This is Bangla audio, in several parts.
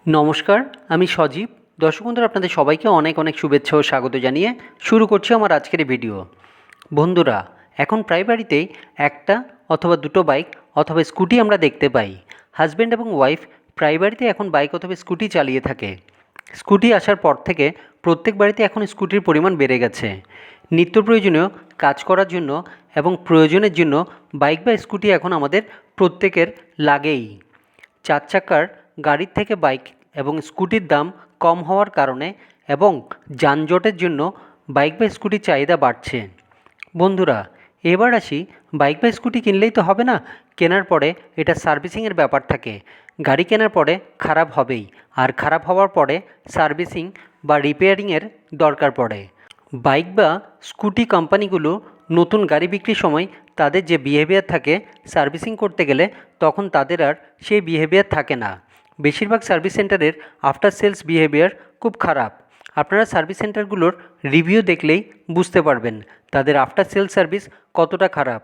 নমস্কার, আমি সজীব। দর্শক বন্ধুরা, আপনাদের সবাইকে অনেক অনেক শুভেচ্ছা ও স্বাগত জানিয়ে শুরু করছি আমার আজকের এই ভিডিও। বন্ধুরা, এখন প্রায় বাড়িতেই একটা অথবা দুটো বাইক অথবা স্কুটি আমরা দেখতে পাই। হাজব্যান্ড এবং ওয়াইফ প্রায় বাড়িতে এখন বাইক অথবা স্কুটি চালিয়ে থাকে। স্কুটি আসার পর থেকে প্রত্যেক বাড়িতে এখন স্কুটির পরিমাণ বেড়ে গেছে। নিত্য প্রয়োজনীয় কাজ করার জন্য এবং প্রয়োজনের জন্য বাইক বা স্কুটি এখন আমাদের প্রত্যেকের লাগেই। চার চাকার গাড়ির থেকে বাইক এবং স্কুটির দাম কম হওয়ার কারণে এবং যানজটের জন্য বাইক বা স্কুটির চাহিদা বাড়ছে। বন্ধুরা, এবার আসি, বাইক বা স্কুটি কিনলেই তো হবে না, কেনার পরে এটা সার্ভিসিংয়ের ব্যাপার থাকে। গাড়ি কেনার পরে খারাপ হবেই, আর খারাপ হওয়ার পরে সার্ভিসিং বা রিপেয়ারিংয়ের দরকার পড়ে। বাইক বা স্কুটি কোম্পানিগুলো নতুন গাড়ি বিক্রির সময় তাদের যে বিহেভিয়ার থাকে, সার্ভিসিং করতে গেলে তখন তাদের আর সেই বিহেভিয়ার থাকে না। বেশিরভাগ সার্ভিস সেন্টারের আফটার সেলস বিহেভিয়ার খুব খারাপ। আপনারা সার্ভিস সেন্টারগুলোর রিভিউ দেখলেই বুঝতে পারবেন তাদের আফটার সেলস সার্ভিস কতটা খারাপ।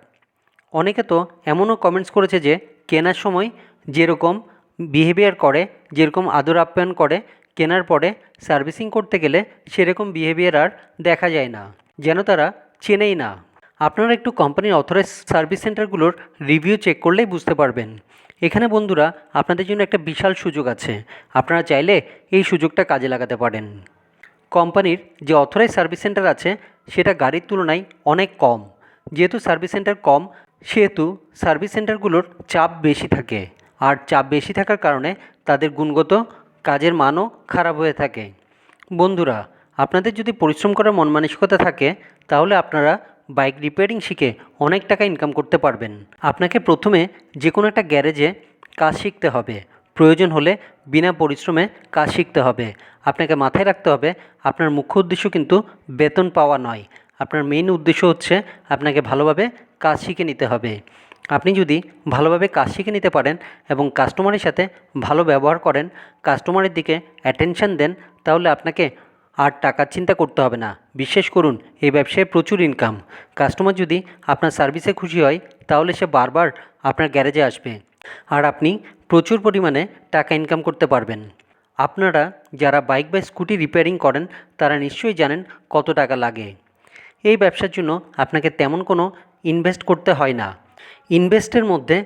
অনেকে তো এমনও কমেন্টস করেছে যে কেনার সময় যেরকম বিহেভিয়ার করে, যেরকম আদর আপ্যায়ন করে, কেনার পরে সার্ভিসিং করতে গেলে সেরকম বিহেভিয়ার আর দেখা যায় না, যেন তারা চেনেই না। আপনারা একটু কোম্পানির অথরাইজ সার্ভিস সেন্টারগুলোর রিভিউ চেক করলেই বুঝতে পারবেন। এখানে বন্ধুরা, আপনাদের জন্য একটা বিশাল সুযোগ আছে। আপনারা চাইলে এই সুযোগটা কাজে লাগাতে পারেন। কোম্পানির যে অথরাইজ সার্ভিস সেন্টার আছে সেটা গাড়ির তুলনায় অনেক কম। যেহেতু সার্ভিস সেন্টার কম, সেহেতু সার্ভিস সেন্টারগুলোর চাপ বেশি থাকে, আর চাপ বেশি থাকার কারণে তাদের গুণগত কাজের মানও খারাপ হয়ে থাকে। বন্ধুরা, আপনাদের যদি পরিশ্রম করার মন মানসিকতা থাকে, তাহলে আপনারা বাইক রিপেয়ারিং শিখে অনেক টাকা ইনকাম করতে পারবেন। আপনাকে প্রথমে যে কোনো একটা গ্যারেজে কাজ শিখতে হবে। প্রয়োজন হলে বিনা পরিশ্রমে কাজ শিখতে হবে। আপনাকে মাথায় রাখতে হবে, আপনার মুখ্য উদ্দেশ্য কিন্তু বেতন পাওয়া নয়। আপনার মেইন উদ্দেশ্য হচ্ছে আপনাকে ভালোভাবে কাজ শিখে নিতে হবে। আপনি যদি ভালোভাবে কাজ শিখে নিতে পারেন এবং কাস্টমারের সাথে ভালো ব্যবহার করেন, কাস্টমারের দিকে অ্যাটেনশন দেন, তাহলে আপনাকে আর টাকার চিন্তা করতে হবে না। বিশ্বাস করুন, এই ব্যবসায় প্রচুর ইনকাম। কাস্টমার যদি আপনার সার্ভিসে খুশি হয়, তাহলে সে বারবার আপনার গ্যারেজে আসবে, আর আপনি প্রচুর পরিমাণে টাকা ইনকাম করতে পারবেন। আপনারা যারা বাইক বা স্কুটি রিপেয়ারিং করেন, তারা নিশ্চয়ই জানেন কত টাকা লাগে। এই ব্যবসার জন্য আপনাকে তেমন কোনো ইনভেস্ট করতে হয় না। ইনভেস্টের মধ্যে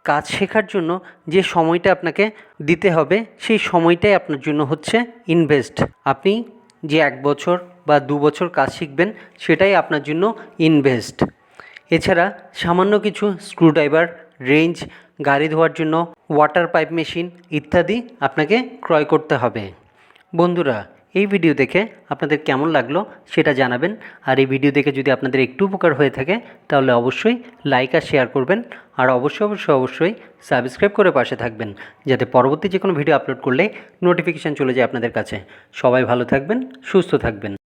কাজ শেখার জন্য যে সময়টা আপনাকে দিতে হবে, সেই সময়টাই আপনার জন্য হচ্ছে ইনভেস্ট। আপনি যে 1 বছর বা 2 বছর কাজ শিখবেন, সেটাই আপনার জন্য ইনভেস্ট। এছাড়া সামান্য কিছু স্ক্রুড্রাইভার, রেঞ্জ, গাড়ি ধোয়ার জন্য ওয়াটার পাইপ মেশিন ইত্যাদি আপনাকে ক্রয় করতে হবে। বন্ধুরা, এই ভিডিও দেখে আপনাদের কেমন লাগলো সেটা জানাবেন। আর এই ভিডিও দেখে যদি আপনাদের একটু উপকার হয়ে থাকে, তাহলে অবশ্যই লাইক আর শেয়ার করবেন। আর অবশ্যই সাবস্ক্রাইব করে পাশে থাকবেন, যাতে পরবর্তী যে কোনো ভিডিও আপলোড করলে নোটিফিকেশান চলে যায় আপনাদের কাছে। সবাই ভালো থাকবেন, সুস্থ থাকবেন।